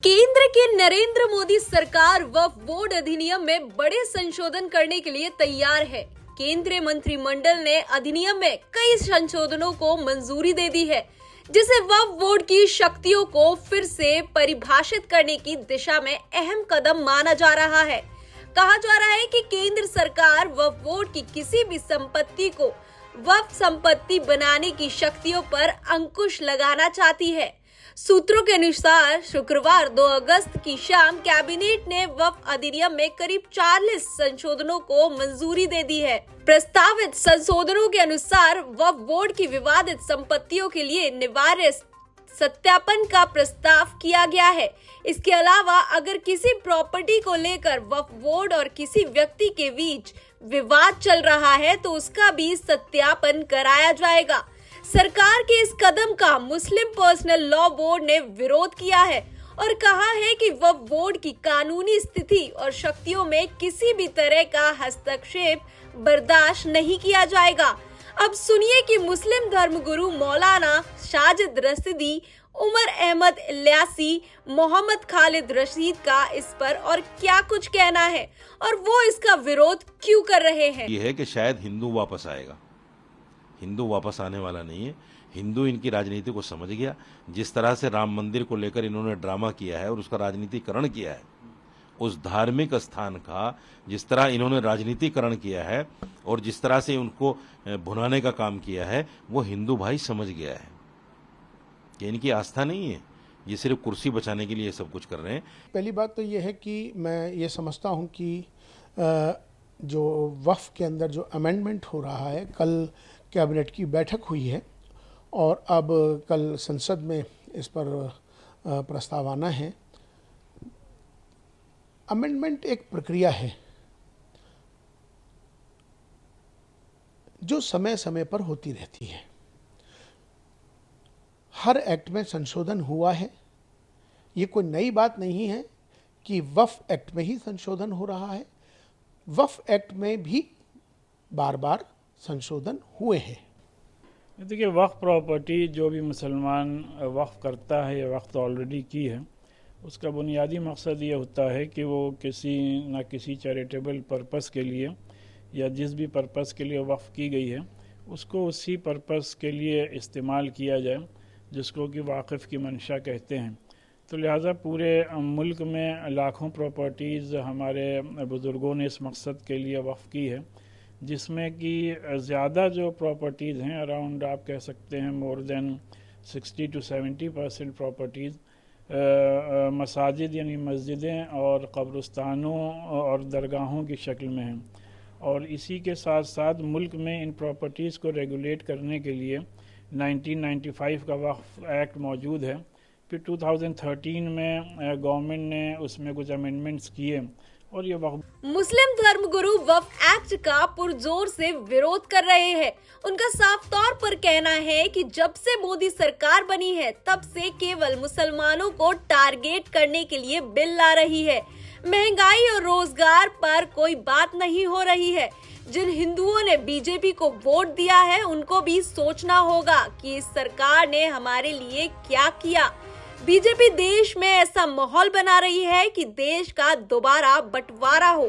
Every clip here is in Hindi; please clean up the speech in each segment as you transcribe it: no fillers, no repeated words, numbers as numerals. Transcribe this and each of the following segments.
केंद्र की नरेंद्र मोदी सरकार वक्फ बोर्ड अधिनियम में बड़े संशोधन करने के लिए तैयार है। केंद्रीय मंत्रिमंडल ने अधिनियम में कई संशोधनों को मंजूरी दे दी है, जिसे वक्फ बोर्ड की शक्तियों को फिर से परिभाषित करने की दिशा में अहम कदम माना जा रहा है। कहा जा रहा है कि केंद्र सरकार वक्फ बोर्ड की किसी भी संपत्ति को वक्फ संपत्ति बनाने की शक्तियों पर अंकुश लगाना चाहती है। सूत्रों के अनुसार शुक्रवार 2 अगस्त की शाम कैबिनेट ने वक्फ अधिनियम में करीब 40 संशोधनों को मंजूरी दे दी है। प्रस्तावित संशोधनों के अनुसार वक्फ बोर्ड की विवादित संपत्तियों के लिए निवार्य सत्यापन का प्रस्ताव किया गया है। इसके अलावा अगर किसी प्रॉपर्टी को लेकर वक्फ बोर्ड और किसी व्यक्ति के बीच विवाद चल रहा है तो उसका भी सत्यापन कराया जाएगा। सरकार के इस कदम का मुस्लिम पर्सनल लॉ बोर्ड ने विरोध किया है और कहा है कि वक्फ बोर्ड की कानूनी स्थिति और शक्तियों में किसी भी तरह का हस्तक्षेप बर्दाश्त नहीं किया जाएगा। अब सुनिए कि मुस्लिम धर्मगुरु मौलाना साजिद रशीदी, उमर अहमद इल्यासी, मोहम्मद खालिद रशीद का इस पर और क्या कुछ कहना है और वो इसका विरोध क्यों कर रहे हैं। ये है कि शायद हिंदू वापस आएगा। हिंदू वापस आने वाला नहीं है। हिंदू इनकी राजनीति को समझ गया। जिस तरह से राम मंदिर को लेकर इन्होंने ड्रामा किया है और उसका राजनीतिकरण किया है, उस धार्मिक स्थान का जिस तरह इन्होंने राजनीतिकरण किया है और जिस तरह से उनको भुनाने का काम किया है, वो हिंदू भाई समझ गया है कि इनकी आस्था नहीं है, ये सिर्फ कुर्सी बचाने के लिए सब कुछ कर रहे हैं। पहली बात तो ये है कि मैं ये समझता हूँ कि जो वक्फ के अंदर जो अमेंडमेंट हो रहा है, कल कैबिनेट की बैठक हुई है और अब कल संसद में इस पर प्रस्ताव आना है। अमेंडमेंट एक प्रक्रिया है जो समय समय पर होती रहती है। हर एक्ट में संशोधन हुआ है। ये कोई नई बात नहीं है कि वक्फ एक्ट में ही संशोधन हो रहा है। वक्फ एक्ट में भी बार बार संशोधन हुए हैं। देखिए, वक्फ प्रॉपर्टी जो भी मुसलमान वक्फ करता है या वक्फ ऑलरेडी की है, उसका बुनियादी मकसद ये होता है कि वो किसी न किसी चैरिटेबल पर्पस के लिए या जिस भी पर्पस के लिए वक्फ की गई है उसको उसी पर्पस के लिए इस्तेमाल किया जाए, जिसको कि वाक़िफ़ की मंशा कहते हैं। तो लिहाजा पूरे मुल्क में लाखों प्रॉपर्टीज़ हमारे बुज़ुर्गों ने इस मकसद के लिए वक्फ की है, जिसमें कि ज़्यादा जो प्रॉपर्टीज़ हैं, अराउंड आप कह सकते हैं मोर देन 60 to 70% प्रॉपर्टीज़ मसाजिद यानी मस्जिदें और कब्रिस्तानों और दरगाहों की शक्ल में हैं। और इसी के साथ साथ मुल्क में इन प्रॉपर्टीज़ को रेगुलेट करने के लिए 1995 का वक्फ एक्ट मौजूद है। फिर 2013 में गवर्नमेंट ने उसमें कुछ अमेंडमेंट्स किए और ये वक्फ मुस्लिम धर्मगुरु वक्फ एक्ट का पुरजोर से विरोध कर रहे हैं। उनका साफ तौर पर कहना है कि जब से मोदी सरकार बनी है तब से केवल मुसलमानों को टारगेट करने के लिए बिल ला रही है। महंगाई और रोजगार पर कोई बात नहीं हो रही है। जिन हिंदुओं ने बीजेपी को वोट दिया है उनको भी सोचना होगा कि इस सरकार ने हमारे लिए क्या किया। बीजेपी देश में ऐसा माहौल बना रही है कि देश का दोबारा बंटवारा हो।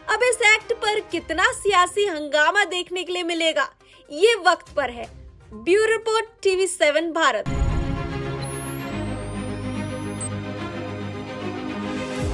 अब इस एक्ट पर कितना सियासी हंगामा देखने के लिए मिलेगा, ये वक्त पर है। Bureau report TV7 Bharat.